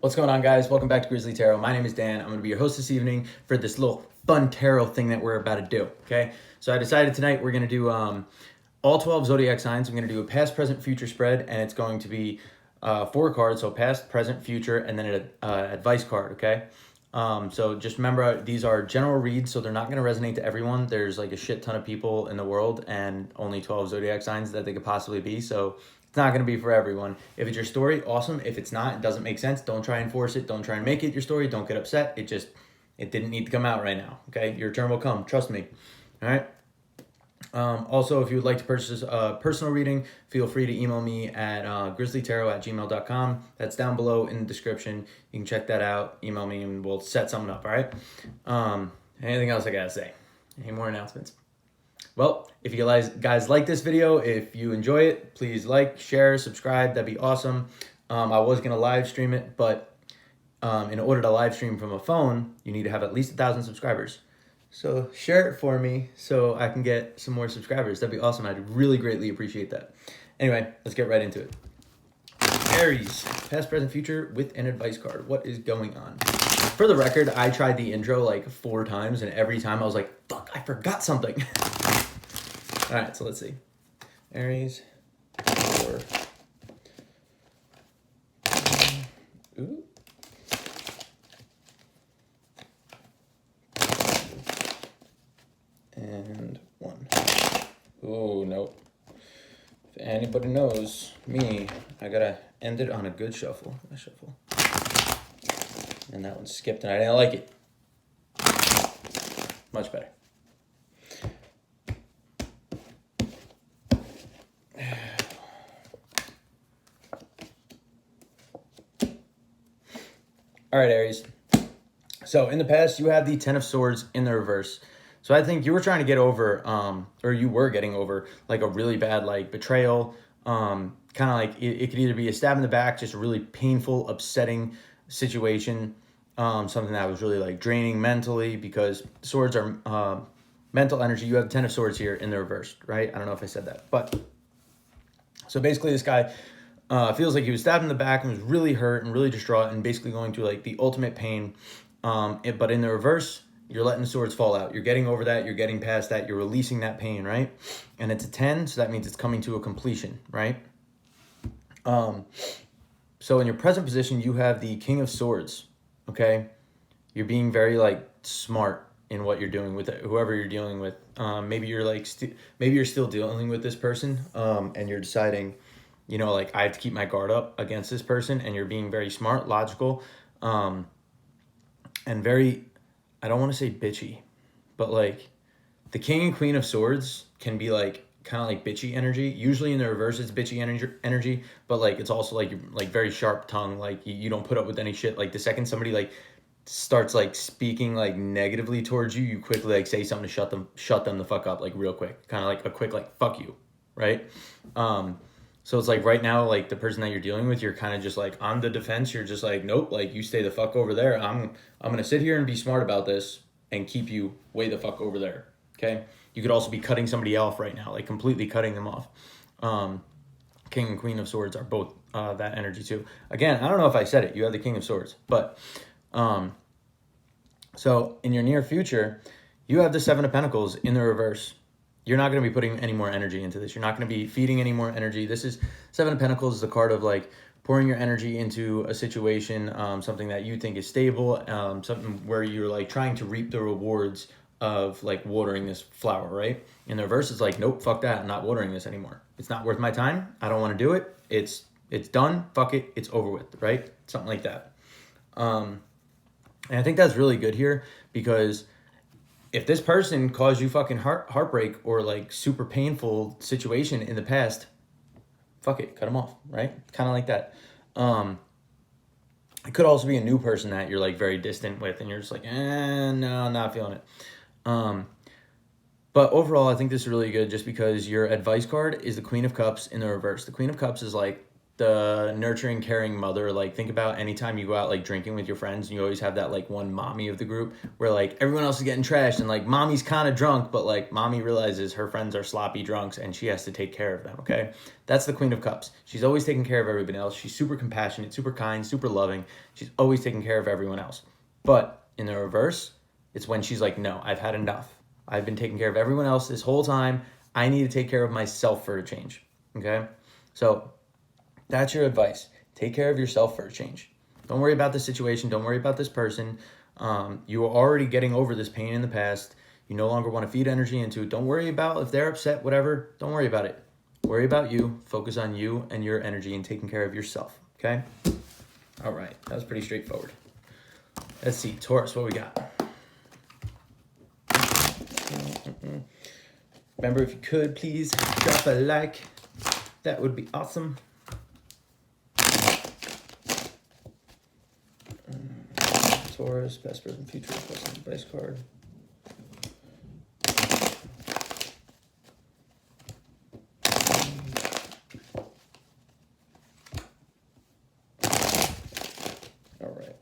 What's going on, guys? Welcome back to Grizzly Tarot. My name is Dan. I'm going to be your host this evening for this little fun tarot thing that we're about to do, okay? So I decided tonight we're going to do all 12 Zodiac signs. I'm going to do a past, present, future spread, and it's going to be 4 cards, so past, present, future, and then an advice card, okay? So just remember, these are general reads, so they're not going to resonate to everyone. There's like a shit ton of people in the world and only 12 Zodiac signs that they could possibly be, so it's not going to be for everyone. If it's your story, awesome. If it's not, it doesn't make sense. Don't try and force it. Don't try and make it your story. Don't get upset. It didn't need to come out right now, okay? Your turn will come. Trust me, all right? Also, if you would like to purchase a personal reading, feel free to email me at grizzlytarot@gmail.com. That's down below in the description. You can check that out. Email me and we'll set something up, all right? Anything else I gotta say? Any more announcements? Well, if you guys like this video, if you enjoy it, please like, share, subscribe. That'd be awesome. I was going to live stream it, but in order to live stream from a phone, you need to have at least 1,000 subscribers. So share it for me so I can get some more subscribers. That'd be awesome. I'd really greatly appreciate that. Anyway, let's get right into it. Aries, past, present, future with an advice card. What is going on? For the record, I tried the intro like 4 times, and every time I was like, fuck, I forgot something. All right, so let's see. Aries, 4. Ooh. And 1. Oh, nope. If anybody knows me, I gotta end it on a good shuffle. A shuffle. And that one skipped, and I didn't like it. Much better. All right, Aries. So in the past, you had the 10 of Swords in the reverse. So I think you were trying to get over, or you were getting over, like a really bad like betrayal. Kind of like it could either be a stab in the back, just a really painful, upsetting situation. Something that was really like draining mentally, because swords are mental energy. You have 10 of Swords here in the reverse, right? I don't know if I said that, but so basically this guy feels like he was stabbed in the back and was really hurt and really distraught and basically going through like the ultimate pain. But in the reverse, you're letting the swords fall out. You're getting over that. You're getting past that. You're releasing that pain, right? And it's a 10, so that means it's coming to a completion, right? So in your present position, you have the King of Swords, okay? You're being very like smart in what you're doing with it, whoever you're dealing with. Maybe you're like, maybe you're still dealing with this person, and you're deciding, you know, like I have to keep my guard up against this person, and you're being very smart, logical, and very, I don't want to say bitchy, but like the King and Queen of Swords can be like kind of like bitchy energy. Usually in the reverse, it's bitchy energy, but like it's also like you're like very sharp tongue. Like you don't put up with any shit. Like the second somebody like starts like speaking like negatively towards you, you quickly like say something to shut them the fuck up, like real quick. Kind of like a quick like fuck you, right? So it's like right now, like the person that you're dealing with, you're kind of just like on the defense. You're just like, nope, like you stay the fuck over there. I'm gonna sit here and be smart about this and keep you way the fuck over there. Okay. You could also be cutting somebody off right now, like completely cutting them off. King and Queen of Swords are both that energy too. Again, I don't know if I said it. You have the King of Swords, but so in your near future, you have the 7 of Pentacles in the reverse. You're not going to be putting any more energy into this. You're not going to be feeding any more energy. This is 7 of Pentacles is the card of like pouring your energy into a situation, something that you think is stable, something where you're like trying to reap the rewards of like watering this flower, right? In the reverse, it's like, nope, fuck that. I'm not watering this anymore. It's not worth my time. I don't want to do it. It's done. Fuck it. It's over with, right? Something like that. And I think that's really good here, because if this person caused you fucking heartbreak or like super painful situation in the past, fuck it, cut them off, right? Kind of like that. It could also be a new person that you're like very distant with, and you're just like, no, I'm not feeling it. But overall, I think this is really good just because your advice card is the Queen of Cups in the reverse. The Queen of Cups is like the nurturing, caring mother. Like, think about anytime you go out like drinking with your friends and you always have that like one mommy of the group where like everyone else is getting trashed and like mommy's kind of drunk, but like mommy realizes her friends are sloppy drunks and she has to take care of them. Okay, that's the Queen of Cups. She's always taking care of everybody else. She's super compassionate, super kind, super loving. She's always taking care of everyone else. But in the reverse, it's when she's like, no, I've had enough. I've been taking care of everyone else this whole time. I need to take care of myself for a change. Okay, so that's your advice. Take care of yourself for a change. Don't worry about the situation. Don't worry about this person. You are already getting over this pain in the past. You no longer want to feed energy into it. Don't worry about if they're upset, whatever. Don't worry about it. Worry about you. Focus on you and your energy and taking care of yourself. Okay? All right. That was pretty straightforward. Let's see. Taurus, what we got? Remember, if you could, please drop a like. That would be awesome. Taurus, past, present, future, plus an advice card. All right.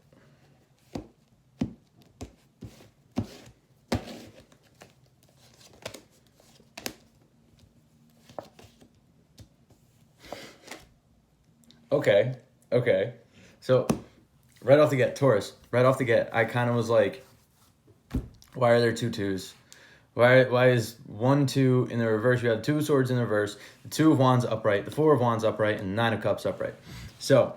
Okay. So, right off the get, Taurus, right off the get, I kind of was like, why are there two twos? Why is 1, 2 in the reverse? You have 2 swords in the reverse, the 2 of wands upright, the 4 of wands upright, and 9 of cups upright. So,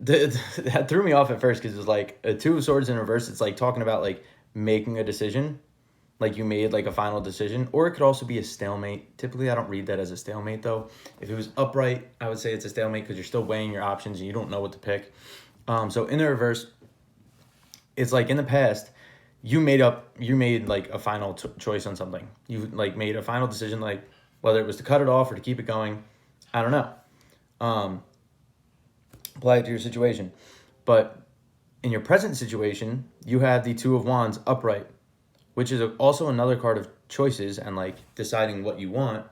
that threw me off at first because it was like a 2 of swords in reverse. It's like talking about like making a decision, like you made like a final decision, or it could also be a stalemate. Typically, I don't read that as a stalemate though. If it was upright, I would say it's a stalemate because you're still weighing your options and you don't know what to pick. So in the reverse, it's like in the past, you made like a final choice on something. You like made a final decision, like whether it was to cut it off or to keep it going. I don't know. Apply it to your situation. But in your present situation, you have the 2 of wands upright, which is also another card of choices and like deciding what you want.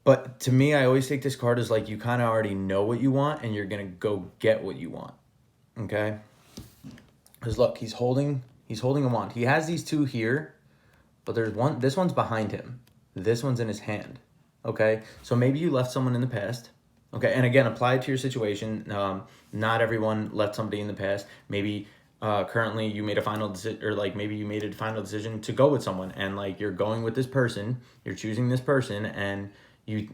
But to me, I always take this card as like you kind of already know what you want and you're going to go get what you want. Okay? Because look, he's holding a wand. He has these 2 here, but this one's behind him. This one's in his hand. Okay? So maybe you left someone in the past. Okay? And again, apply it to your situation. Not everyone left somebody in the past. Maybe currently you made a final decision, or like maybe you made a final decision to go with someone and like you're going with this person, you're choosing this person, and you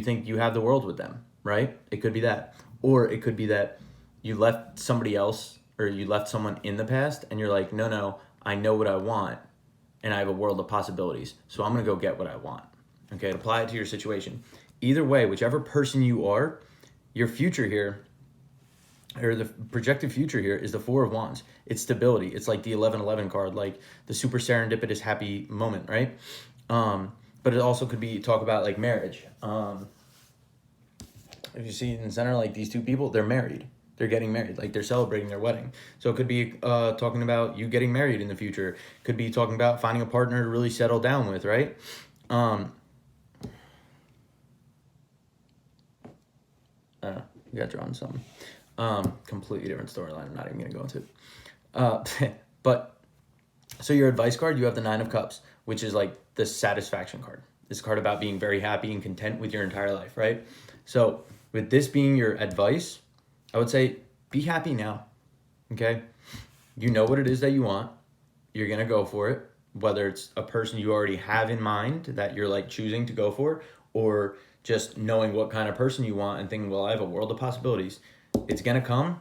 think you have the world with them, right? It could be that. Or it could be that you left somebody else or you left someone in the past and you're like, no, I know what I want and I have a world of possibilities. So I'm going to go get what I want. Okay, apply it to your situation. Either way, whichever person you are, your future here, or the projected future here, is the 4 of wands. It's stability. It's like the 11-11 card, like the super serendipitous happy moment, right? But it also could be talk about like marriage. If you see in the center, like these 2 people, they're married. They're getting married. Like they're celebrating their wedding. So it could be talking about you getting married in the future. Could be talking about finding a partner to really settle down with, right? You got drawn something. Completely different storyline. I'm not even going to go into it. But so your advice card, you have the 9 of cups, which is like the satisfaction card. This card about being very happy and content with your entire life, right? So with this being your advice, I would say be happy now, okay? You know what it is that you want. You're going to go for it, whether it's a person you already have in mind that you're like choosing to go for, or just knowing what kind of person you want and thinking, well, I have a world of possibilities. It's going to come.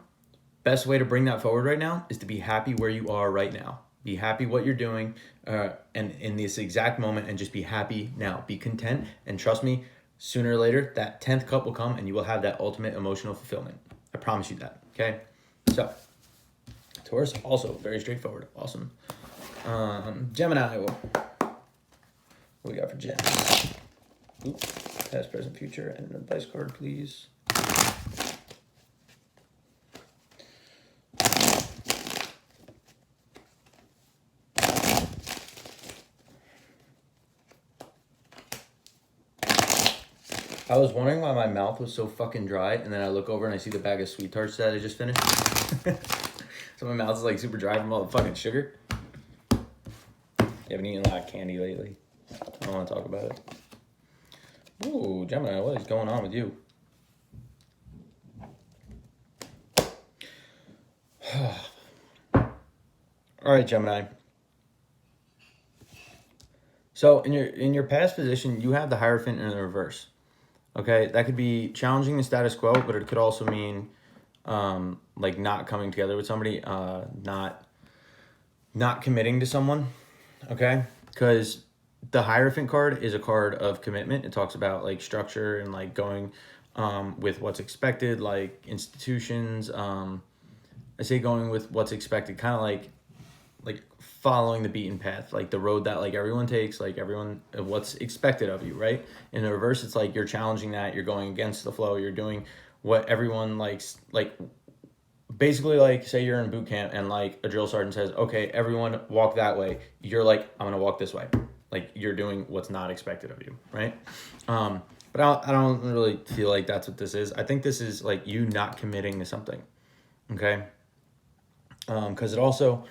Best way to bring that forward right now is to be happy where you are right now. Be happy what you're doing and in this exact moment, and just be happy now. Be content, and trust me, sooner or later, that 10th cup will come and you will have that ultimate emotional fulfillment. I promise you that, okay? So, Taurus, also very straightforward. Awesome. Gemini, what we got for Gem? Oops, past, present, future, and an advice card, please. I was wondering why my mouth was so fucking dry, and then I look over and I see the bag of sweet tarts that I just finished. So my mouth is like super dry from all the fucking sugar. You haven't eaten a lot of candy lately. I don't want to talk about it. Ooh, Gemini, what is going on with you? All right, Gemini. So in your past position, you have the Hierophant in the reverse. Okay, that could be challenging the status quo, but it could also mean like not coming together with somebody, not committing to someone. Okay, because the Hierophant card is a card of commitment. It talks about like structure and like going with what's expected, like institutions. I say going with what's expected, kind of like following the beaten path, like the road that like everyone takes, like everyone, what's expected of you, right? In the reverse, it's like you're challenging that, you're going against the flow, you're doing what everyone likes, like basically like say you're in boot camp and like a drill sergeant says, okay, everyone walk that way. You're like, I'm gonna walk this way. Like you're doing what's not expected of you, right? But I don't really feel like that's what this is. I think this is like you not committing to something, okay? Because it also,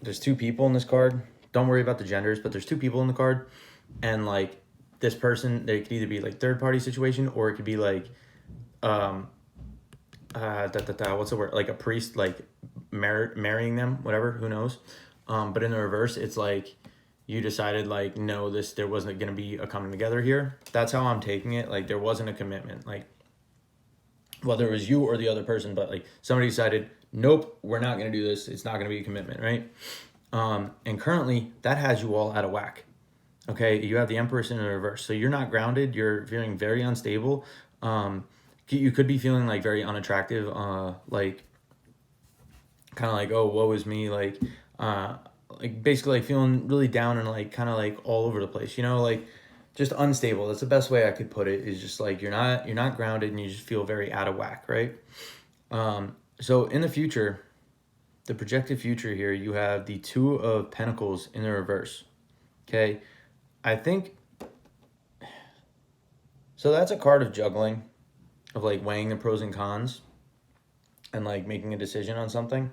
there's two people in this card. Don't worry about the genders, but there's two people in the card. And like this person, they could either be like third party situation or it could be like, what's the word? Like a priest, like marrying them, whatever, who knows? But in the reverse, it's like you decided like, no, there wasn't going to be a coming together here. That's how I'm taking it. Like there wasn't a commitment, like whether it was you or the other person, but like somebody decided, nope, we're not going to do this. It's not going to be a commitment, right? And currently, that has you all out of whack. Okay, you have the Empress in the reverse. So you're not grounded. You're feeling very unstable. You could be feeling like very unattractive, like kind of like, oh, woe is me, like basically like feeling really down and like kind of like all over the place, you know, like just unstable. That's the best way I could put it, is just like you're not grounded and you just feel very out of whack, right? So in the future, the projected future here, you have the Two of Pentacles in the reverse. Okay, I think, so that's a card of juggling, of like weighing the pros and cons and like making a decision on something.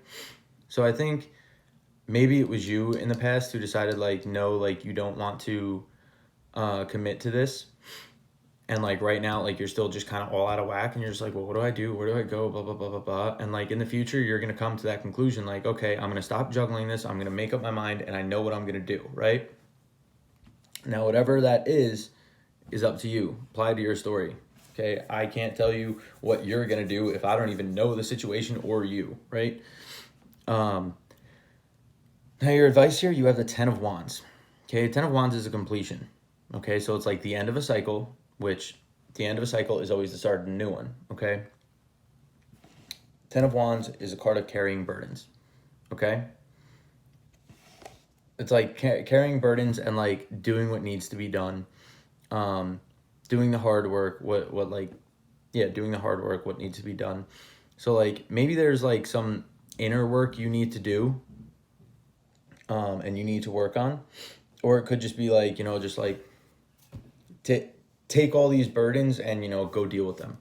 So I think maybe it was you in the past who decided like, no, like you don't want to commit to this. And like right now, like you're still just kind of all out of whack and you're just like, well, what do I do? Where do I go? Blah, blah, blah, blah, blah. And like in the future, you're going to come to that conclusion. Like, okay, I'm going to stop juggling this. I'm going to make up my mind and I know what I'm going to do. Right now, whatever that is up to you. Apply to your story. Okay. I can't tell you what you're going to do if I don't even know the situation or you. Right. Now your advice here, you have the 10 of Wands. Okay. 10 of Wands is a completion. Okay. So it's like the end of a cycle, which the end of a cycle is always the start of a new one, okay? 10 of Wands is a card of carrying burdens, okay? It's like carrying burdens and like doing what needs to be done, doing the hard work, doing the hard work, what needs to be done. So like maybe there's like some inner work you need to do and you need to work on, or it could just be like, you know, just like take all these burdens and, you know, go deal with them.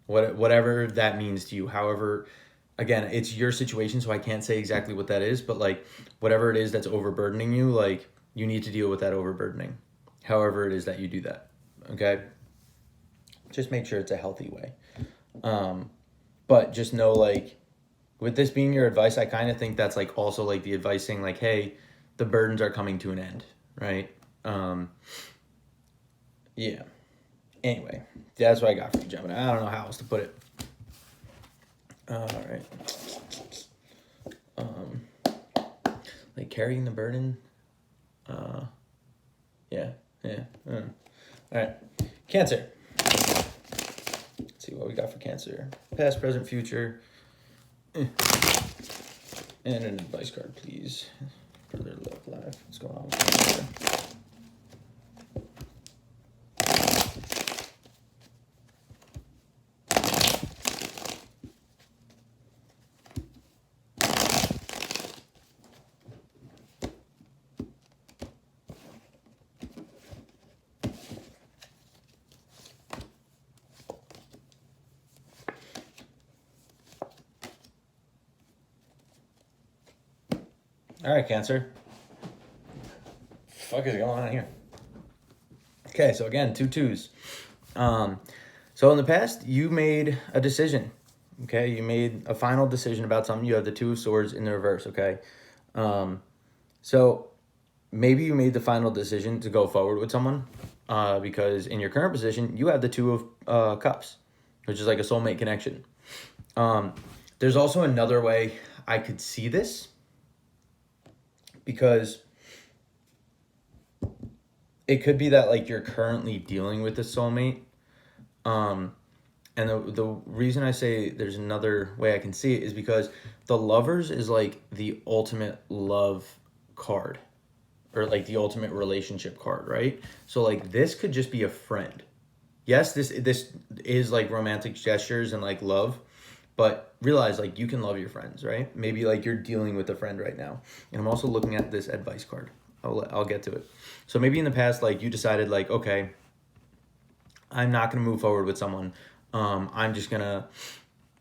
Whatever that means to you. However, again, it's your situation, so I can't say exactly what that is, but like whatever it is that's overburdening you, like you need to deal with that overburdening. However it is that you do that, okay? Just make sure it's a healthy way. But just know, like, with this being your advice, I kind of think that's like also like the advice saying like, hey, the burdens are coming to an end, right? Yeah. Anyway, that's what I got for you, Gemini. I don't know how else to put it. All right. Like carrying the burden. Yeah. All right. Cancer. Let's see what we got for Cancer. Past, present, future. And an advice card, please, for their love life. What's going on with Cancer? All right, Cancer. Fuck is going on here? Okay, so again, 2 2s. So in the past, you made a decision. Okay, you made a final decision about something. You have the 2 of Swords in the reverse. Okay, so maybe you made the final decision to go forward with someone, because in your current position, you have the 2 of Cups, which is like a soulmate connection. There's also another way I could see this, because it could be that like you're currently dealing with a soulmate. And the reason I say there's another way I can see it is because the Lovers is like the ultimate love card, or like the ultimate relationship card, right? So like this could just be a friend. Yes, this is like romantic gestures and like love, but realize like you can love your friends, right? Maybe like you're dealing with a friend right now. And I'm also looking at this advice card. I'll get to it. So maybe in the past, like you decided like, okay, I'm not going to move forward with someone. I'm just going to,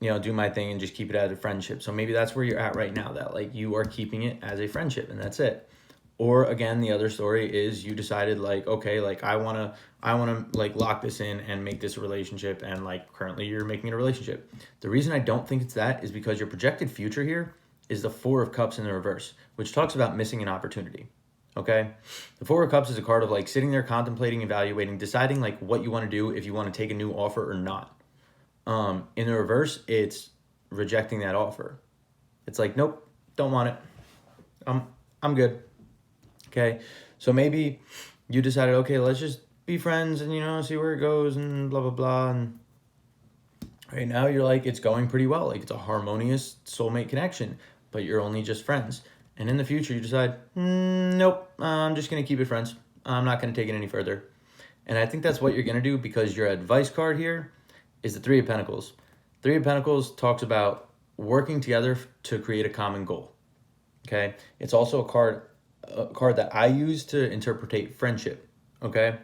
do my thing and just keep it as a friendship. So maybe that's where you're at right now, that like you are keeping it as a friendship and that's it. Or again, the other story is you decided like, okay, like I want to like lock this in and make this a relationship, and like currently you're making it a relationship. The reason I don't think it's that is because your projected future here is the 4 of Cups in the reverse, which talks about missing an opportunity. Okay, the 4 of Cups is a card of like sitting there contemplating, evaluating, deciding like what you want to do, if you want to take a new offer or not. In the reverse, it's rejecting that offer. It's like, nope, don't want it. I'm good. Okay, so maybe you decided, okay, let's just be friends and see where it goes and blah blah blah. And right now you're like, it's going pretty well, like it's a harmonious soulmate connection, but you're only just friends. And in the future, you decide, nope, I'm just going to keep it friends. I'm not going to take it any further. And I think that's what you're going to do, because your advice card here is the 3 of Pentacles. 3 of Pentacles talks about working together to create a common goal. Okay? It's also a card that I use to interpretate friendship. Okay?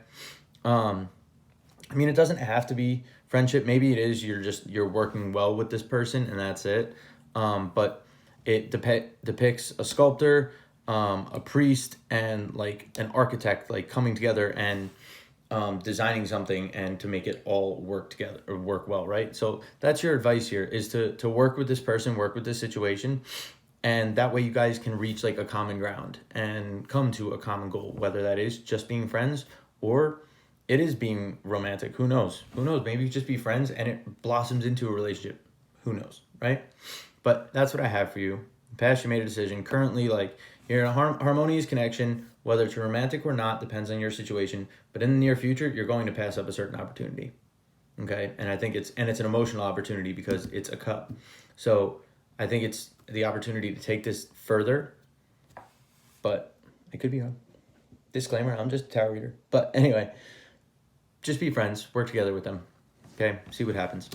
It doesn't have to be friendship. Maybe it is you're working well with this person and that's it. But it depicts a sculptor, a priest, and like an architect, like coming together and designing something and to make it all work together or work well, right? So that's your advice here, is to work with this person, work with this situation, and that way you guys can reach like a common ground and come to a common goal, whether that is just being friends or it is being romantic. Who knows? Maybe you just be friends and it blossoms into a relationship. Who knows, right? But that's what I have for you. In the past, you made a decision. Currently, like you're in a harmonious connection, whether it's romantic or not, depends on your situation. But in the near future, you're going to pass up a certain opportunity. Okay, and I think it's an emotional opportunity because it's a cup. So I think it's the opportunity to take this further. But it could be wrong. Disclaimer: I'm just a tarot reader. But anyway, just be friends, work together with them. Okay, see what happens.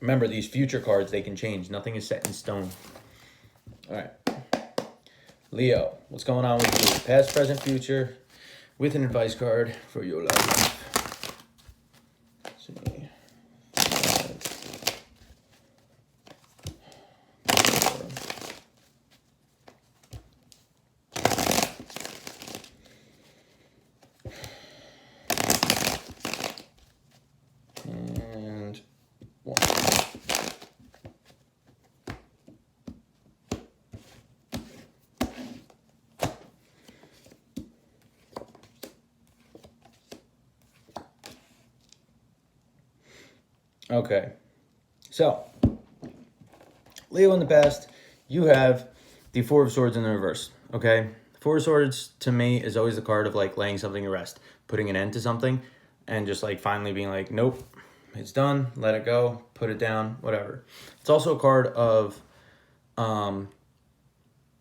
Remember, these future cards, they can change. Nothing is set in stone. All right. Leo, what's going on with you? Past, present, future, with an advice card for your life. Let's see. And 1. Okay, so Leo, in the past, you have the 4 of Swords in the reverse. Okay, 4 of Swords to me is always the card of like laying something to rest, putting an end to something, and just like finally being like, nope, it's done, let it go, put it down, whatever. It's also a card of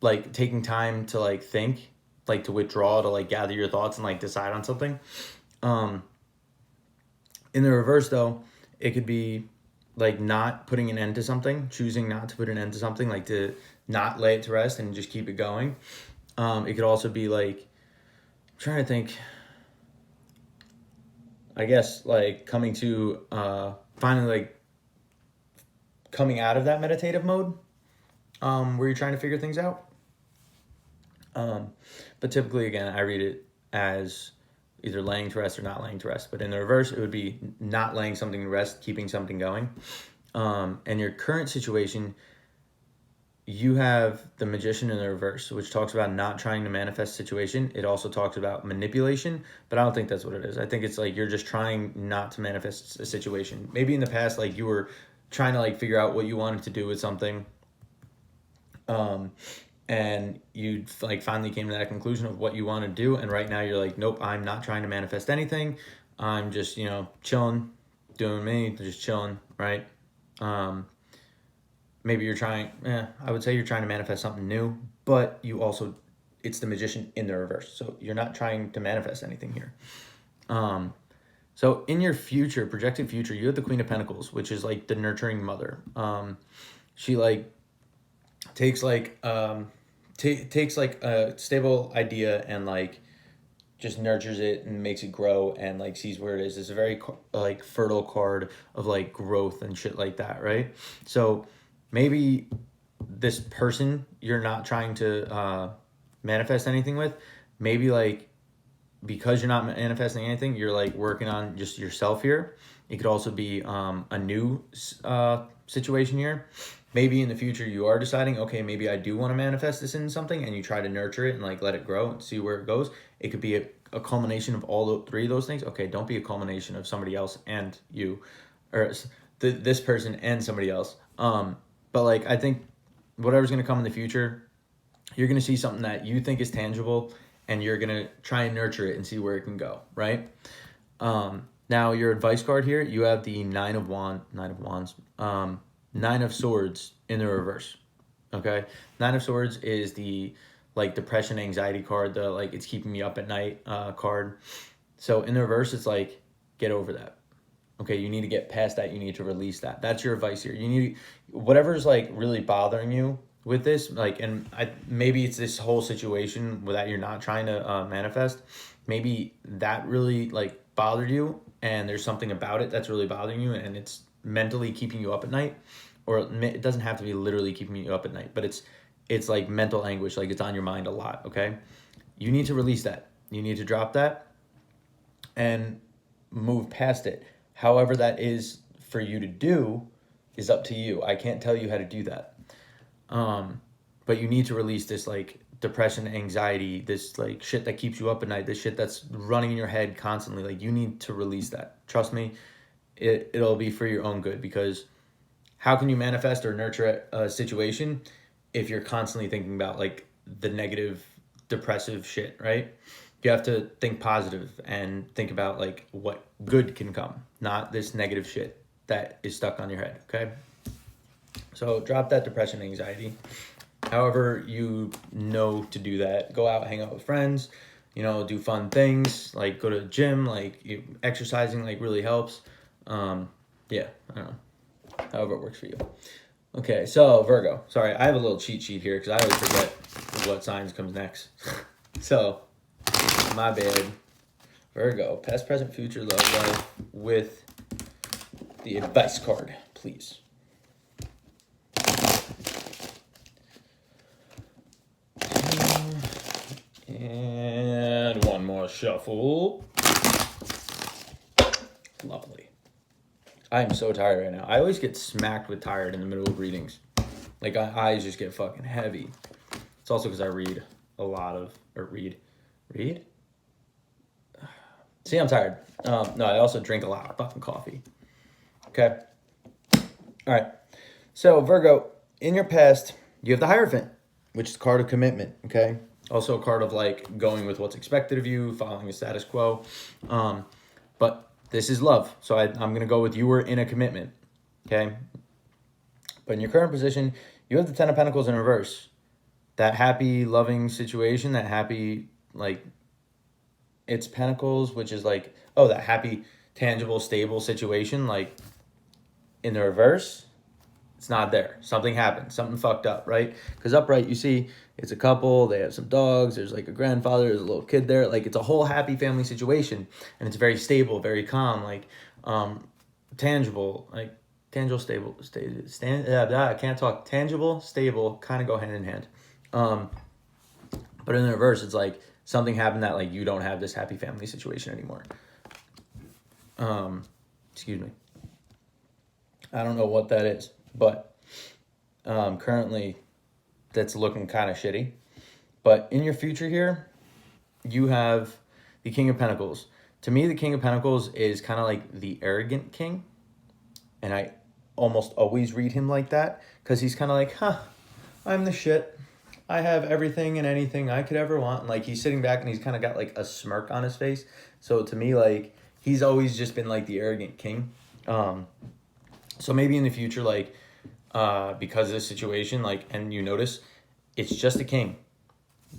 like taking time to like think, like to withdraw, to like gather your thoughts and like decide on something. In the reverse though, it could be like not putting an end to something, choosing not to put an end to something, like to not lay it to rest and just keep it going. It could also be like, I'm trying to think, I guess like coming to finally like coming out of that meditative mode, where you're trying to figure things out. But typically, again, I read it as either laying to rest or not laying to rest. But in the reverse, it would be not laying something to rest, keeping something going. And your current situation, you have the Magician in the reverse, which talks about not trying to manifest situation. It also talks about manipulation, but I don't think that's what it is. I think it's like you're just trying not to manifest a situation. Maybe in the past, like you were trying to like figure out what you wanted to do with something, and you like finally came to that conclusion of what you want to do, and right now you're like, nope, I'm not trying to manifest anything. I'm just, chilling, doing me, just chilling, right? Maybe you're trying, I would say you're trying to manifest something new, but you also, it's the Magician in the reverse. So you're not trying to manifest anything here. So in your future, projected future, you have the Queen of Pentacles, which is like the nurturing mother. She like takes like, takes like a stable idea and like just nurtures it and makes it grow and like sees where it is. It's a very like fertile card of like growth and shit like that, right? So maybe this person you're not trying to manifest anything with, maybe like because you're not manifesting anything, you're like working on just yourself here. It could also be a new situation here. Maybe in the future you are deciding, okay, maybe I do want to manifest this in something, and you try to nurture it and like let it grow and see where it goes. It could be a culmination of all three of those things. Okay, don't be a culmination of somebody else and you, or this person and somebody else. But like I think whatever's gonna come in the future, you're gonna see something that you think is tangible, and you're gonna try and nurture it and see where it can go, right? Now your advice card here, you have the Nine of Wands, Nine of Swords in the reverse. Okay, Nine of Swords is the like depression, anxiety card, the like it's keeping me up at night card. So in the reverse, it's like get over that. Okay, you need to get past that. You need to release that. That's your advice here. You need whatever's like really bothering you with this, like, and maybe it's this whole situation that you're not trying to manifest. Maybe that really like bothered you, and there's something about it that's really bothering you, and it's mentally keeping you up at night. Or it doesn't have to be literally keeping you up at night, but it's like mental anguish, like it's on your mind a lot, okay? You need to release that. You need to drop that and move past it. However that is for you to do is up to you. I can't tell you how to do that. But you need to release this like depression, anxiety, this like shit that keeps you up at night, this shit that's running in your head constantly. Like you need to release that. Trust me, it'll be for your own good, because how can you manifest or nurture a situation if you're constantly thinking about like the negative, depressive shit, right? You have to think positive and think about like what good can come, not this negative shit that is stuck on your head, okay? So drop that depression, anxiety. However you know to do that, go out, hang out with friends, do fun things, like go to the gym, like exercising like really helps. Yeah, I don't know. However it works for you. Okay, so Virgo. Sorry, I have a little cheat sheet here because I always forget what signs comes next. So, my bad. Virgo, past, present, future, love life with the advice card, please. And one more shuffle. Lovely. I'm so tired right now. I always get smacked with tired in the middle of readings. Like, my eyes just get fucking heavy. It's also because I read a lot of, read? See, I'm tired. No, I also drink a lot of fucking coffee. Okay? All right. So, Virgo, in your past, you have the Hierophant, which is the card of commitment, okay? Also a card of, like, going with what's expected of you, following the status quo. But this is love. So I'm going to go with you were in a commitment, okay? But in your current position, you have the Ten of Pentacles in reverse. That happy, loving situation, that happy, like, it's Pentacles, which is like, oh, that happy, tangible, stable situation, like, in the reverse, it's not there. Something happened. Something fucked up, right? Because upright, you see, it's a couple, they have some dogs, there's like a grandfather, there's a little kid there. Like, it's a whole happy family situation. And it's very stable, very calm, like, tangible, like, tangible, stable, I can't talk. Tangible, stable, kind of go hand in hand. But in the reverse, it's like something happened that like you don't have this happy family situation anymore. Excuse me. I don't know what that is, but currently that's looking kind of shitty. But in your future here, you have the King of Pentacles. To me, the King of Pentacles is kind of like the arrogant king. And I almost always read him like that because he's kind of like, I'm the shit. I have everything and anything I could ever want. And like he's sitting back and he's kind of got like a smirk on his face. So to me, like he's always just been like the arrogant king. So maybe in the future, like because of this situation, like, and you notice it's just a king.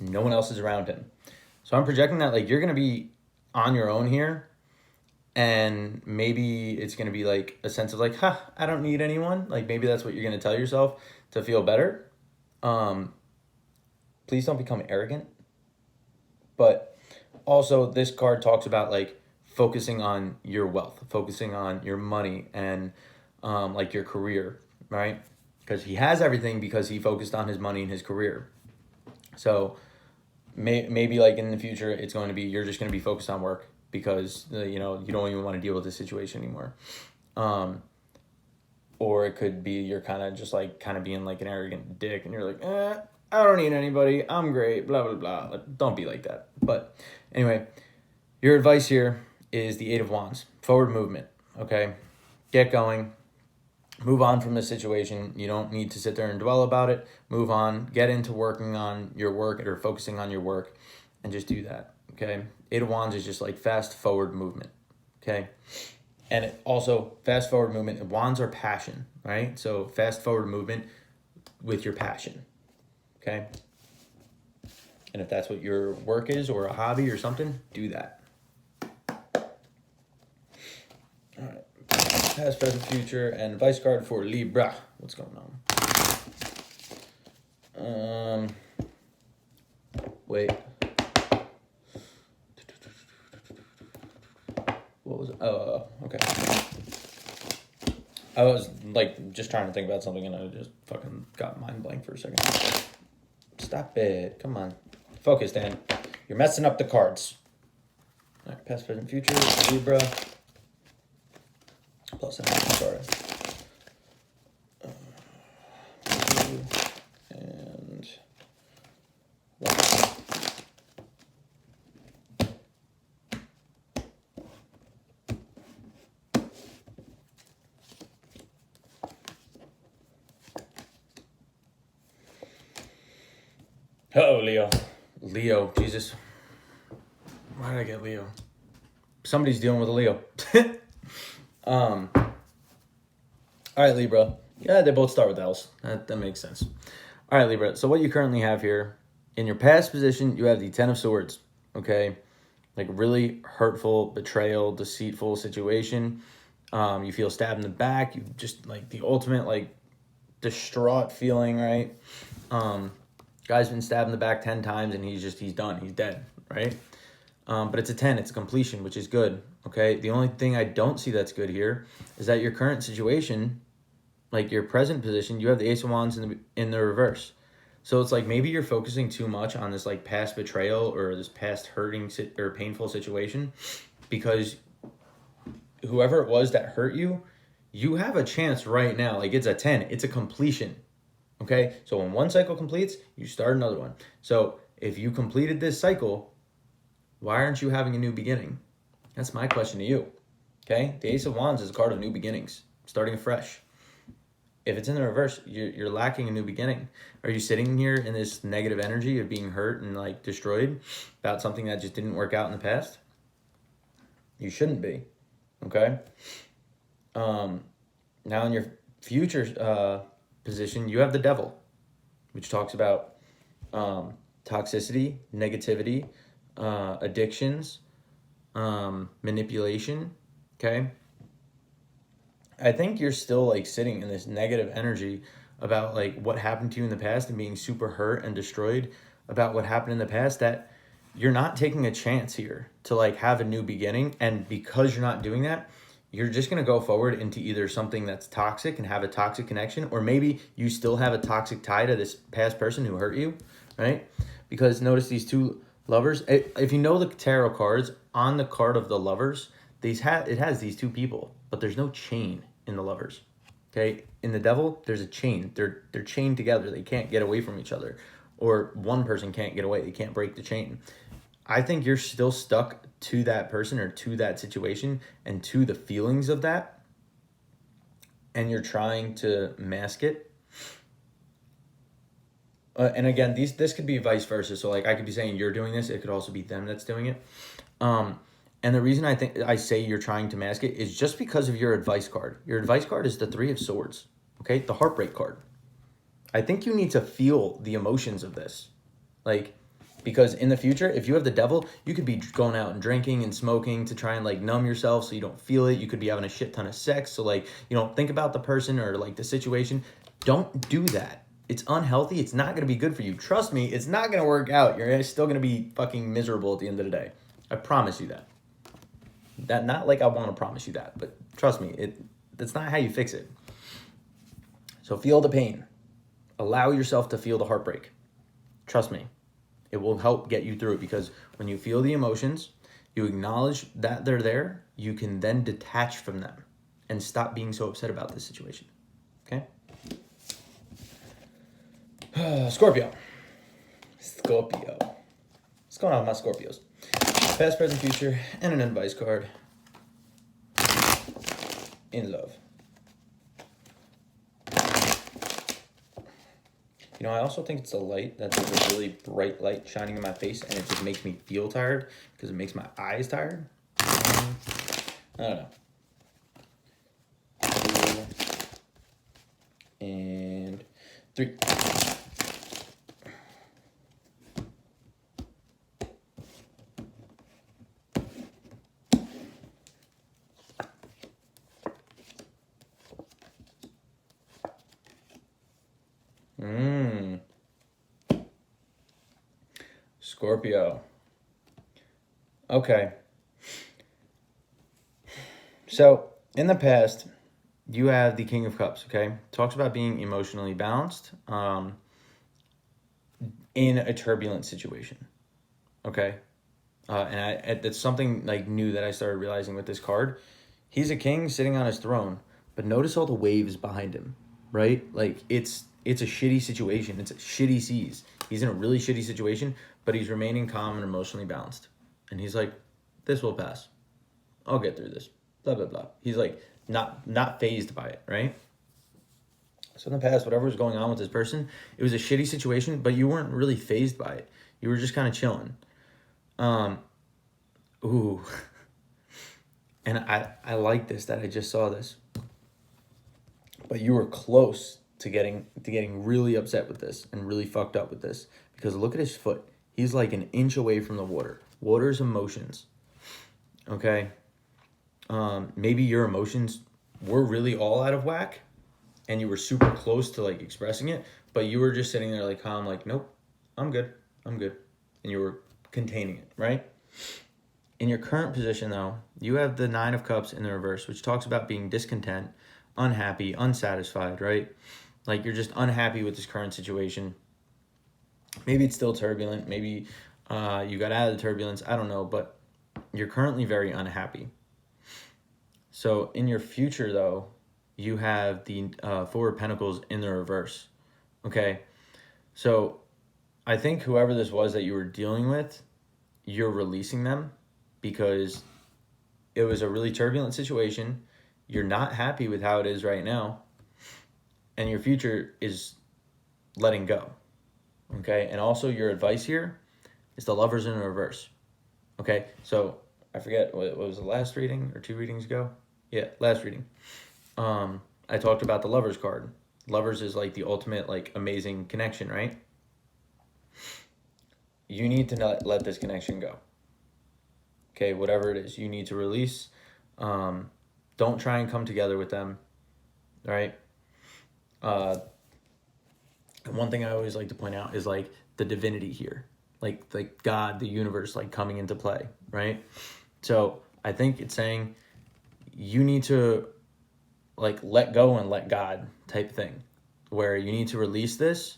No one else is around him. So I'm projecting that like you're going to be on your own here. And maybe it's going to be like a sense of like, I don't need anyone. Like maybe that's what you're going to tell yourself to feel better. Please don't become arrogant. But also this card talks about like focusing on your wealth, focusing on your money and like your career, right? Because he has everything because he focused on his money and his career. So maybe like in the future, it's going to be, you're just going to be focused on work because, you know, you don't even want to deal with this situation anymore. Or it could be you're kind of just like kind of being like an arrogant dick and you're like, I don't need anybody. I'm great, blah, blah, blah. Like, don't be like that. But anyway, your advice here is the Eight of Wands, forward movement, okay? Get going. Move on from this situation. You don't need to sit there and dwell about it. Move on. Get into working on your work or focusing on your work and just do that, okay? Eight of Wands is just like fast forward movement, okay? And it also, fast forward movement, wands are passion, right? So fast forward movement with your passion, okay? And if that's what your work is or a hobby or something, do that. All right. Past, present, future, and advice card for Libra. What's going on? Wait. What was it? Oh, okay. I was like just trying to think about something and I just fucking got mind blank for a second. Stop it. Come on. Focus, Dan. You're messing up the cards. All right, past, present, future, Libra. Plus, I'm sorry. And one. Oh, Leo. Leo, Jesus. Why did I get Leo? Somebody's dealing with a Leo. All right, Libra. Yeah, they both start with L's. That makes sense. All right, Libra. So what you currently have here, in your past position, you have the Ten of Swords, okay? Like really hurtful, betrayal, deceitful situation. You feel stabbed in the back. You just like the ultimate like distraught feeling, right? Guy's been stabbed in the back 10 times and he's done. He's dead, right? But it's a 10. It's a completion, which is good, okay? The only thing I don't see that's good here is that your current situation, like your present position, you have the Ace of Wands in the reverse. So it's like maybe you're focusing too much on this like past betrayal or this past hurting or painful situation because whoever it was that hurt you, you have a chance right now. Like it's a 10. It's a completion, okay? So when one cycle completes, you start another one. So if you completed this cycle, why aren't you having a new beginning? That's my question to you, okay? The Ace of Wands is a card of new beginnings, starting afresh. If it's in the reverse, you're lacking a new beginning. Are you sitting here in this negative energy of being hurt and like destroyed about something that just didn't work out in the past? You shouldn't be, okay? Now in your future position, you have the Devil, which talks about toxicity, negativity, addictions, manipulation, okay? I think you're still like sitting in this negative energy about like what happened to you in the past and being super hurt and destroyed about what happened in the past, that you're not taking a chance here to like have a new beginning. And because you're not doing that, you're just going to go forward into either something that's toxic and have a toxic connection, or maybe you still have a toxic tie to this past person who hurt you, right? Because notice these two lovers. If you know the tarot cards, on the card of the lovers, it has these two people, but there's no chain in the lovers. Okay, in the devil, there's a chain. They're chained together. They can't get away from each other, or one person can't get away. They can't break the chain. I think you're still stuck to that person or to that situation and to the feelings of that, and you're trying to mask it. And again, this could be vice versa. So like I could be saying you're doing this. It could also be them that's doing it. And the reason I say you're trying to mask it is just because of your advice card. Your advice card is the Three of Swords, okay? The heartbreak card. I think you need to feel the emotions of this. Like, because in the future, if you have the devil, you could be going out and drinking and smoking to try and like numb yourself so you don't feel it. You could be having a shit ton of sex. So like, you don't think about the person or like the situation. Don't do that. It's unhealthy. It's not going to be good for you. Trust me, it's not going to work out. You're still going to be fucking miserable at the end of the day. I promise you that. That not like I want to promise you that, but trust me, that's not how you fix it. So feel the pain. Allow yourself to feel the heartbreak. Trust me, it will help get you through it, because when you feel the emotions, you acknowledge that they're there, you can then detach from them and stop being so upset about this situation. Okay? Scorpio. What's going on with my Scorpios? Past, present, future, and an advice card. In love. You know, I also think it's a light that's like a really bright light shining in my face, and it just makes me feel tired because it makes my eyes tired. I don't know. 2 and 3. Scorpio. Okay. So, in the past, you have the King of Cups, okay? Talks about being emotionally balanced in a turbulent situation, okay? And it's something like new that I started realizing with this card. He's a king sitting on his throne, but notice all the waves behind him, right? Like, it's a shitty situation. It's shitty seas. He's in a really shitty situation, but he's remaining calm and emotionally balanced. And he's like, this will pass. I'll get through this. Blah, blah, blah. He's like not fazed by it, right? So in the past, whatever was going on with this person, it was a shitty situation, but you weren't really fazed by it. You were just kind of chilling. Ooh. And I like this, that I just saw this. But you were close to getting really upset with this and really fucked up with this, because look at his foot. He's like an inch away from the water. Water's emotions. Okay? Maybe your emotions were really all out of whack and you were super close to like expressing it, but you were just sitting there like calm, like, nope, I'm good. And you were containing it, right? In your current position though, you have the 9 of Cups in the reverse, which talks about being discontent, unhappy, unsatisfied, right? Like you're just unhappy with this current situation. Maybe it's still turbulent. Maybe you got out of the turbulence. I don't know, but you're currently very unhappy. So in your future, though, you have the 4 of Pentacles in the reverse. Okay? So I think whoever this was that you were dealing with, you're releasing them because it was a really turbulent situation. You're not happy with how it is right now. And your future is letting go. Okay? And also your advice here is the Lovers in reverse. Okay? So I forget, what was the last reading or 2 readings ago? Yeah, last reading. I talked about the Lovers card. Lovers is like the ultimate, like, amazing connection, right? You need to not let this connection go. Okay, whatever it is, you need to release. Don't try and come together with them, right? One thing I always like to point out is like the divinity here, like God, the universe, like coming into play, right? So I think it's saying you need to like let go and let God type thing, where you need to release this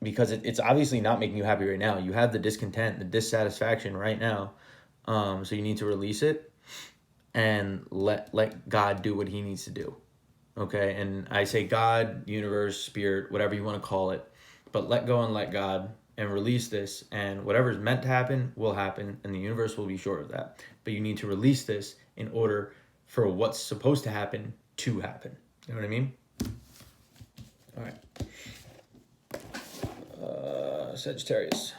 because it's obviously not making you happy right now. You have the discontent, the dissatisfaction right now. So you need to release it and let God do what he needs to do. Okay? And I say God, universe, spirit, whatever you want to call it, but let go and let God and release this, and whatever's meant to happen will happen, and the universe will be short of that. But you need to release this in order for what's supposed to happen. You know what I mean? All right. Sagittarius.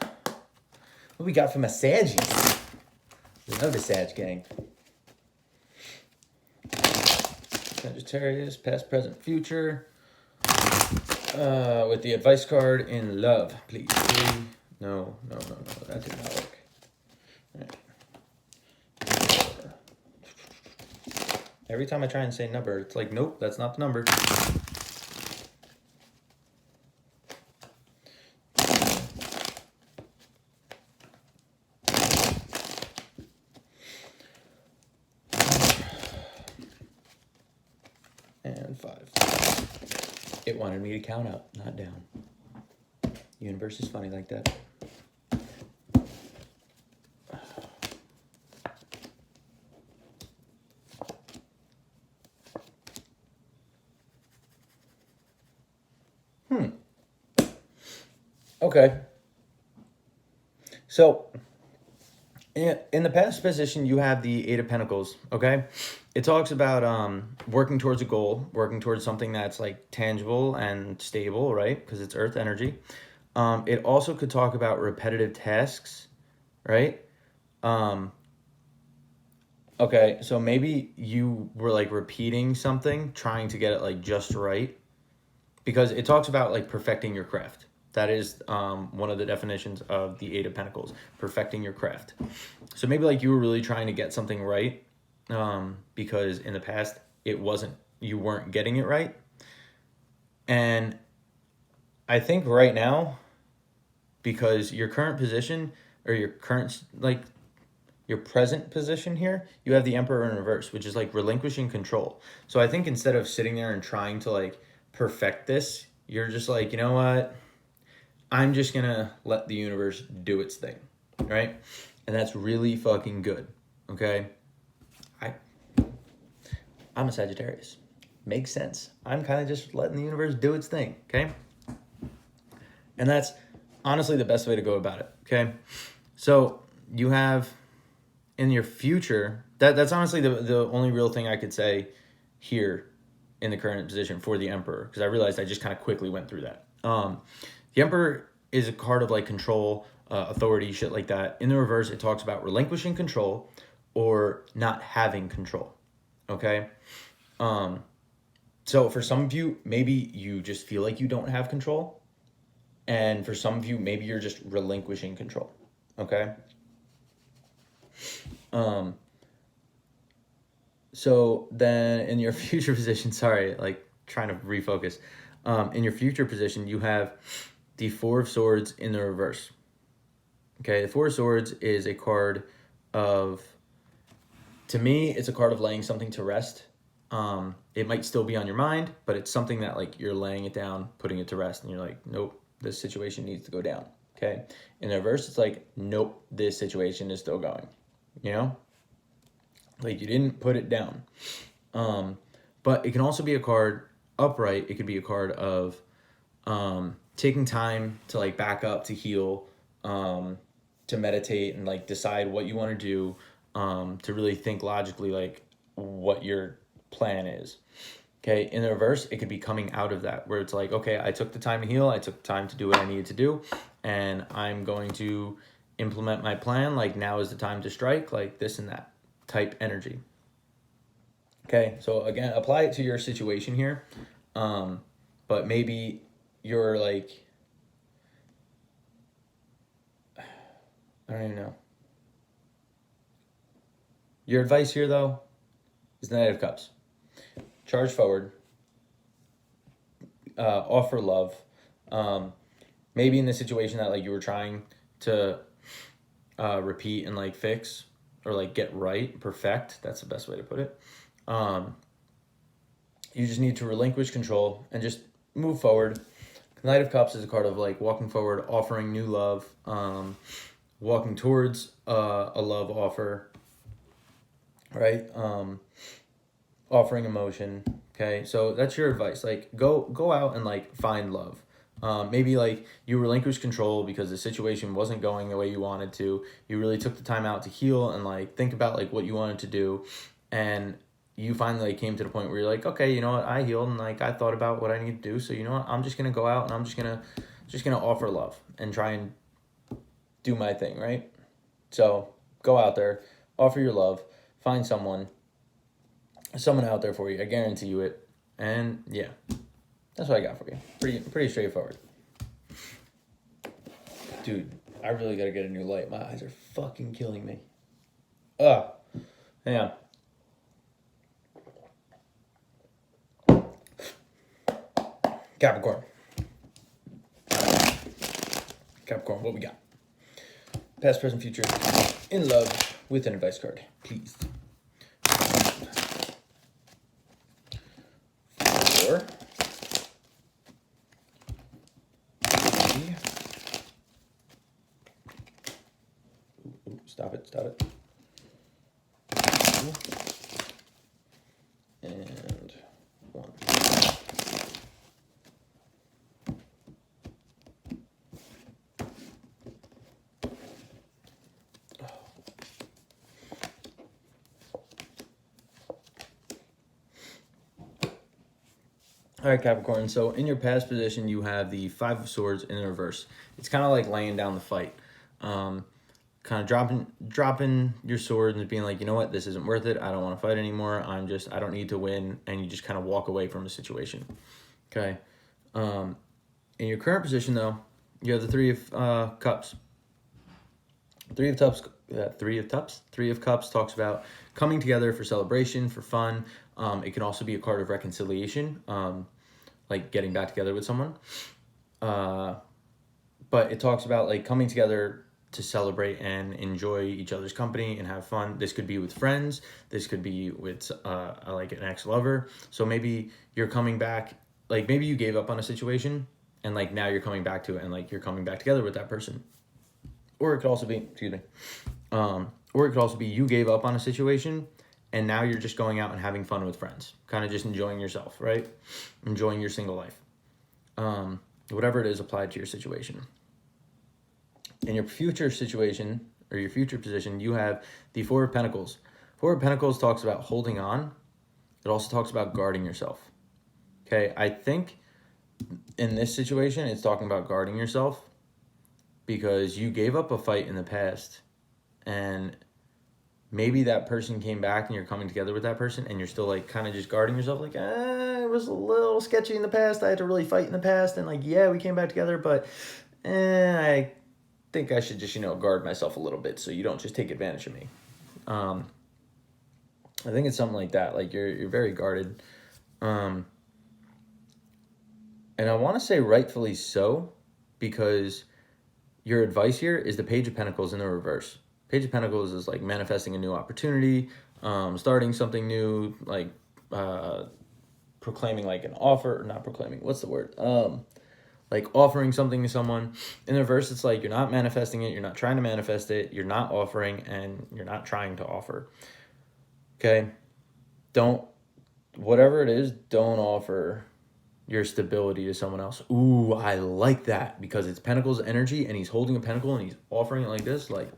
What we got from a Saggy? We love the Sag gang. Sagittarius, past, present, future. With the advice card in love, please. No, that did not work. All right. Every time I try and say number, it's like, nope, that's not the number. And 5. It wanted me to count up, not down. Universe is funny like that. Okay. So, in the past position, you have the Eight of Pentacles, okay? It talks about working towards a goal, working towards something that's like tangible and stable, right? Because it's earth energy. It also could talk about repetitive tasks, right? Okay, so maybe you were like repeating something, trying to get it like just right. Because it talks about like perfecting your craft. That is one of the definitions of the Eight of Pentacles, perfecting your craft. So maybe like you were really trying to get something right because in the past you weren't getting it right. And I think right now, because your current position or your present position here, you have the Emperor in reverse, which is like relinquishing control. So I think instead of sitting there and trying to like perfect this, you're just like, you know what? I'm just going to let the universe do its thing, right? And that's really fucking good, okay? I'm a Sagittarius. Makes sense. I'm kind of just letting the universe do its thing, okay? And that's honestly the best way to go about it, okay? So you have in your future, that's honestly the only real thing I could say here in the current position for the Emperor, because I realized I just kind of quickly went through that. The Emperor is a card of like control, authority, shit like that. In the reverse, it talks about relinquishing control or not having control. Okay. So for some of you, maybe you just feel like you don't have control. And for some of you, maybe you're just relinquishing control. Okay. So then in your future position, sorry, like trying to refocus. In your future position, you have the Four of Swords in the reverse. Okay, the Four of Swords is a card of, to me, it's a card of laying something to rest. It might still be on your mind, but it's something that like you're laying it down, putting it to rest, and you're like, nope, this situation needs to go down. Okay, in the reverse, it's like, nope, this situation is still going. You know, like you didn't put it down. But it can also be a card upright. It could be a card of taking time to like back up, to heal, to meditate and like decide what you want to do, to really think logically like what your plan is. Okay, in the reverse, it could be coming out of that where it's like, okay, I took the time to heal, I took the time to do what I needed to do, and I'm going to implement my plan. Like now is the time to strike, like this and that type energy. Okay, so again, apply it to your situation here. But maybe you're like, I don't even know. Your advice here, though, is the Knight of Cups. Charge forward. Offer love. Maybe in the situation that like you were trying to repeat and like fix or like get right, perfect. That's the best way to put it. You just need to relinquish control and just move forward. Knight of Cups is a card of like walking forward, offering new love, walking towards a love offer, right? Offering emotion. Okay, so that's your advice. Like go out and like find love. Maybe like you relinquish control because the situation wasn't going the way you wanted to. You really took the time out to heal and like think about like what you wanted to do, and you finally like, came to the point where you're like, okay, you know what, I healed and like I thought about what I need to do. So you know what, I'm just gonna go out and I'm just gonna offer love and try and do my thing, right? So go out there, offer your love, find someone out there for you. I guarantee you it. And yeah, that's what I got for you. Pretty straightforward. Dude, I really gotta get a new light. My eyes are fucking killing me. Hang on. Capricorn, what we got? Past, present, future, in love with an advice card, please. 4, 3. Ooh, stop it. 2, and 1. All right, Capricorn. So in your past position, you have the 5 of Swords in the reverse. It's kind of like laying down the fight. Kind of dropping your sword and being like, you know what, this isn't worth it. I don't want to fight anymore. I don't need to win. And you just kind of walk away from a situation. Okay. In your current position, though, you have the 3 of Cups. 3 of Cups talks about coming together for celebration, for fun. It can also be a card of reconciliation, like getting back together with someone. But it talks about like coming together to celebrate and enjoy each other's company and have fun. This could be with friends. This could be with like an ex-lover. So maybe you're coming back, like maybe you gave up on a situation and like now you're coming back to it and like you're coming back together with that person. Or it could also be, or it could also be you gave up on a situation and now you're just going out and having fun with friends, kind of just enjoying yourself, right? Enjoying your single life. Whatever it is applied to your situation. In your future situation or your future position, you have the 4 of Pentacles. 4 of Pentacles talks about holding on. It also talks about guarding yourself. Okay, I think in this situation, it's talking about guarding yourself because you gave up a fight in the past and maybe that person came back and you're coming together with that person and you're still like kind of just guarding yourself like, it was a little sketchy in the past. I had to really fight in the past and like, yeah, we came back together, but I think I should just, guard myself a little bit so you don't just take advantage of me. I think it's something like that. Like you're very guarded. And I want to say rightfully so because your advice here is the Page of Pentacles in the reverse. Page of Pentacles is like manifesting a new opportunity, starting something new, like proclaiming like an offer, or not proclaiming, what's the word? Like offering something to someone. In the reverse, it's like you're not manifesting it, you're not trying to manifest it, you're not offering, and you're not trying to offer. Okay? Whatever it is, don't offer your stability to someone else. Ooh, I like that because it's Pentacles energy and he's holding a pentacle and he's offering it like this, like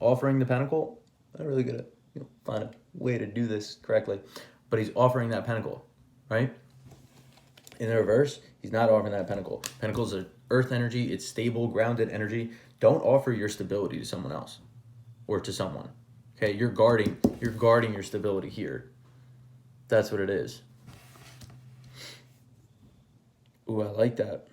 offering the pentacle. I'm really good at find a way to do this correctly, but he's offering that pentacle, right? In the reverse, he's not offering that pentacle. Pentacles are earth energy. It's stable, grounded energy. Don't offer your stability to someone else or to someone. Okay, you're guarding your stability here. That's what it is. Ooh, I like that.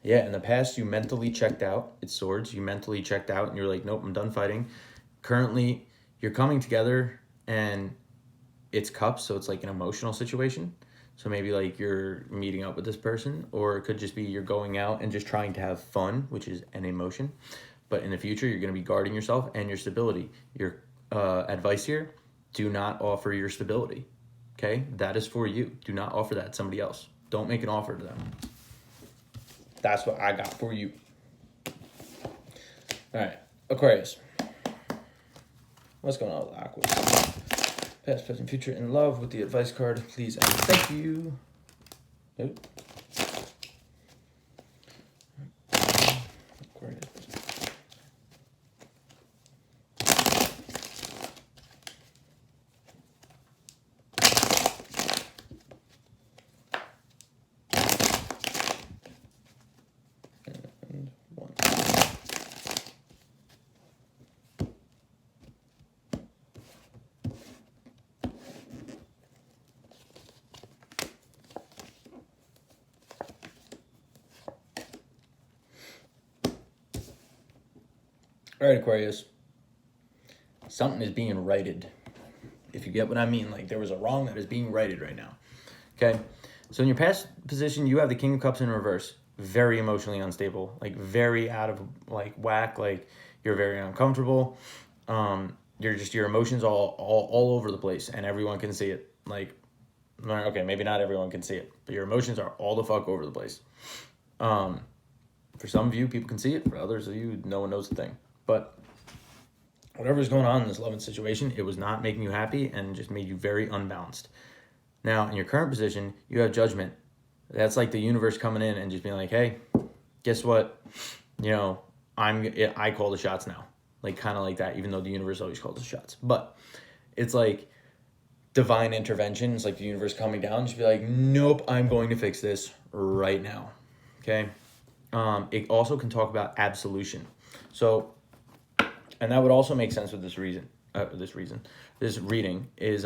Yeah, in the past, you mentally checked out. It's Swords. You mentally checked out, and you're like, nope, I'm done fighting. Currently, you're coming together, and it's Cups, so it's like an emotional situation. So maybe like you're meeting up with this person, or it could just be you're going out and just trying to have fun, which is an emotion. But in the future, you're going to be guarding yourself and your stability. Your advice here, do not offer your stability. Okay? That is for you. Do not offer that to somebody else. Don't make an offer to them. That's what I got for you. All right, Aquarius. What's going on with Aquarius? Past, present, future, in love with the advice card, please and thank you. Nope. Aquarius. And one. All right, Aquarius. Something is being righted. If you get what I mean, like there was a wrong that is being righted right now. Okay. So in your past position, you have the King of Cups in reverse. Very emotionally unstable, like very out of like whack. Like you're very uncomfortable. Your emotions all over the place, and everyone can see it. Like, okay, maybe not everyone can see it, but your emotions are all the fuck over the place. For some of you, people can see it. For others of you, no one knows the thing. But whatever's going on in this loving situation, it was not making you happy and just made you very unbalanced. Now, in your current position, you have Judgment. That's like the universe coming in and just being like, hey, guess what? You know, I call the shots now. Like kind of like that, even though the universe always calls the shots. But it's like divine intervention. It's like the universe coming down. Just be like, nope, I'm going to fix this right now. Okay? It also can talk about absolution. So, and that would also make sense with this reading is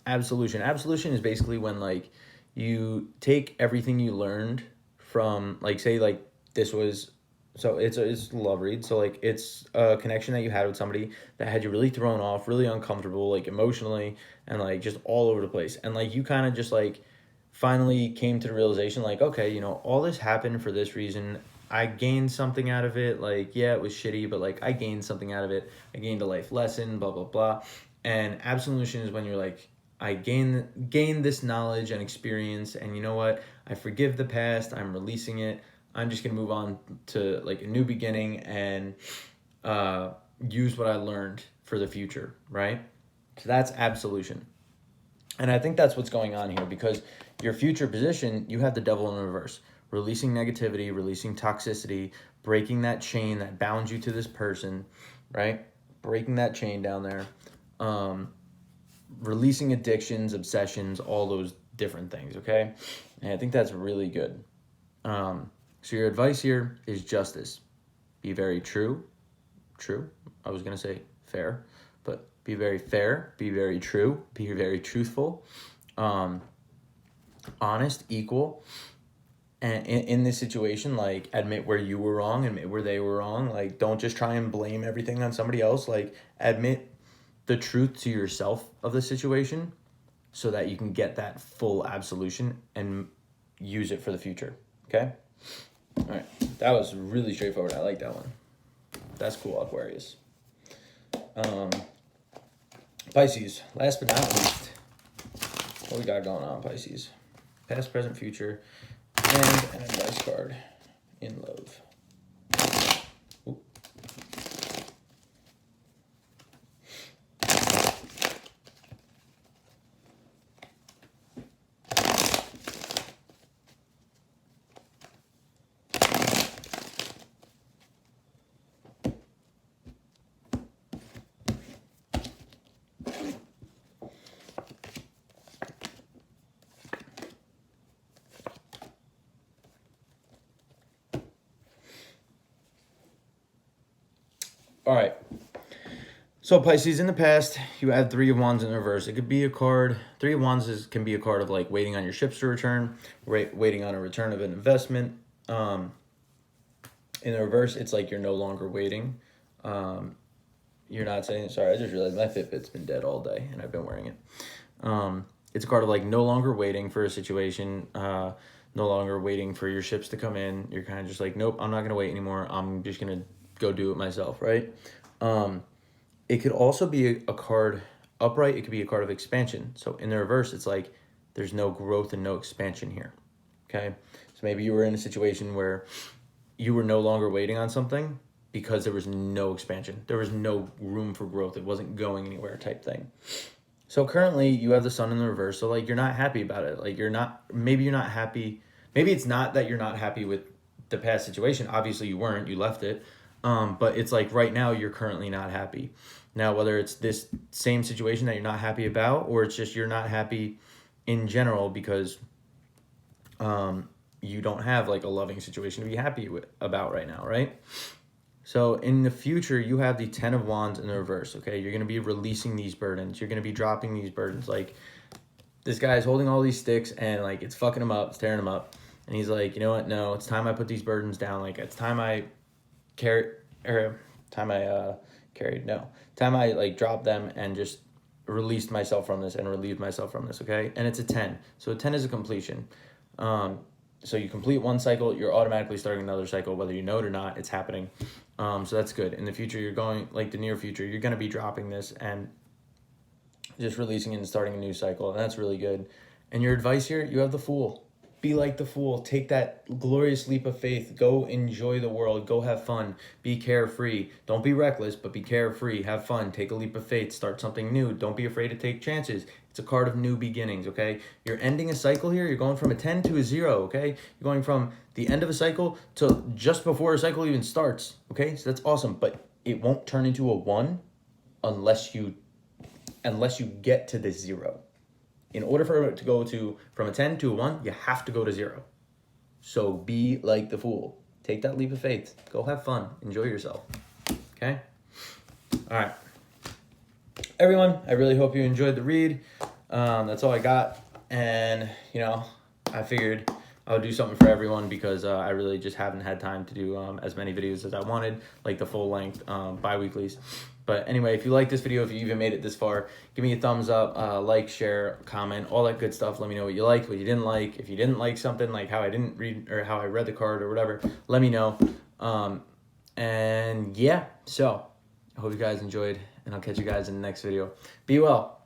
absolution. Absolution is basically when like you take everything you learned from like say like this was so it's a love read. So like it's a connection that you had with somebody that had you really thrown off, really uncomfortable, like emotionally and like just all over the place. And like you kind of just like finally came to the realization like, okay, you know, all this happened for this reason. I gained something out of it. Like, yeah, it was shitty, but like I gained something out of it. I gained a life lesson, blah, blah, blah. And absolution is when you're like, I gained this knowledge and experience. And you know what? I forgive the past. I'm releasing it. I'm just going to move on to like a new beginning and use what I learned for the future, right? So that's absolution. And I think that's what's going on here because your future position, you have the Devil in reverse. Releasing negativity, releasing toxicity, breaking that chain that bound you to this person, right? Breaking that chain down there. Releasing addictions, obsessions, all those different things, okay? And I think that's really good. So your advice here is justice. Be very true. I was going to say fair, but be very fair, be very true, be very truthful, honest, equal. And in this situation, like, admit where you were wrong, admit where they were wrong. Like, don't just try and blame everything on somebody else. Like, admit the truth to yourself of the situation so that you can get that full absolution and use it for the future, okay? All right, that was really straightforward. I like that one. That's cool, Aquarius. Pisces, last but not least, what we got going on, Pisces? Past, present, future. And an advice card in love. Ooh. All right. So Pisces, in the past, you had Three of Wands in reverse. It could be a card. Three of Wands can be a card of like waiting on your ships to return, waiting on a return of an investment. In the reverse, it's like you're no longer waiting. You're not saying, sorry, I just realized my Fitbit's been dead all day and I've been wearing it. It's a card of like no longer waiting for a situation, no longer waiting for your ships to come in. You're kind of just like, nope, I'm not going to wait anymore. I'm just going to go do it myself, right? It could also be a card upright. It could be a card of expansion. So in the reverse, it's like there's no growth and no expansion here, okay? So maybe you were in a situation where you were no longer waiting on something because there was no expansion. There was no room for growth. It wasn't going anywhere type thing. So currently you have the sun in the reverse. So like, you're not happy about it. Like maybe you're not happy. Maybe it's not that you're not happy with the past situation. Obviously you weren't, you left it. But it's like right now you're currently not happy. Now, whether it's this same situation that you're not happy about, or it's just you're not happy in general because you don't have like a loving situation to be happy about right now, right? So in the future, you have the 10 of Wands in the reverse, okay? You're going to be releasing these burdens. You're going to be dropping these burdens. Like, this guy is holding all these sticks and like it's fucking him up, it's tearing him up. And he's like, you know what? No, it's time I put these burdens down. Like, it's time I like drop them and just released myself from this and relieved myself from this, okay? And it's a 10. So a 10 is a completion. So you complete one cycle, you're automatically starting another cycle, whether you know it or not, it's happening. So that's good. In the future, you're going, like the near future, you're going to be dropping this and just releasing it and starting a new cycle. And that's really good. And your advice here, you have the Fool. Be like the Fool. Take that glorious leap of faith. Go enjoy the world. Go have fun. Be carefree. Don't be reckless, but be carefree. Have fun. Take a leap of faith. Start something new. Don't be afraid to take chances. It's a card of new beginnings, okay? You're ending a cycle here. You're going from a 10 to a 0, okay? You're going from the end of a cycle to just before a cycle even starts, okay? So that's awesome, but it won't turn into a 1 unless you get to the 0. In order for it to go from a 10 to a 1, you have to go to 0. So be like the Fool. Take that leap of faith. Go have fun. Enjoy yourself. Okay? All right. Everyone, I really hope you enjoyed the read. That's all I got. And, I figured I would do something for everyone because I really just haven't had time to do as many videos as I wanted, like the full length bi-weeklies. But anyway, if you like this video, if you even made it this far, give me a thumbs up, like, share, comment, all that good stuff. Let me know what you liked, what you didn't like. If you didn't like something, like how I didn't read or how I read the card or whatever, let me know. And yeah, so I hope you guys enjoyed, and I'll catch you guys in the next video. Be well.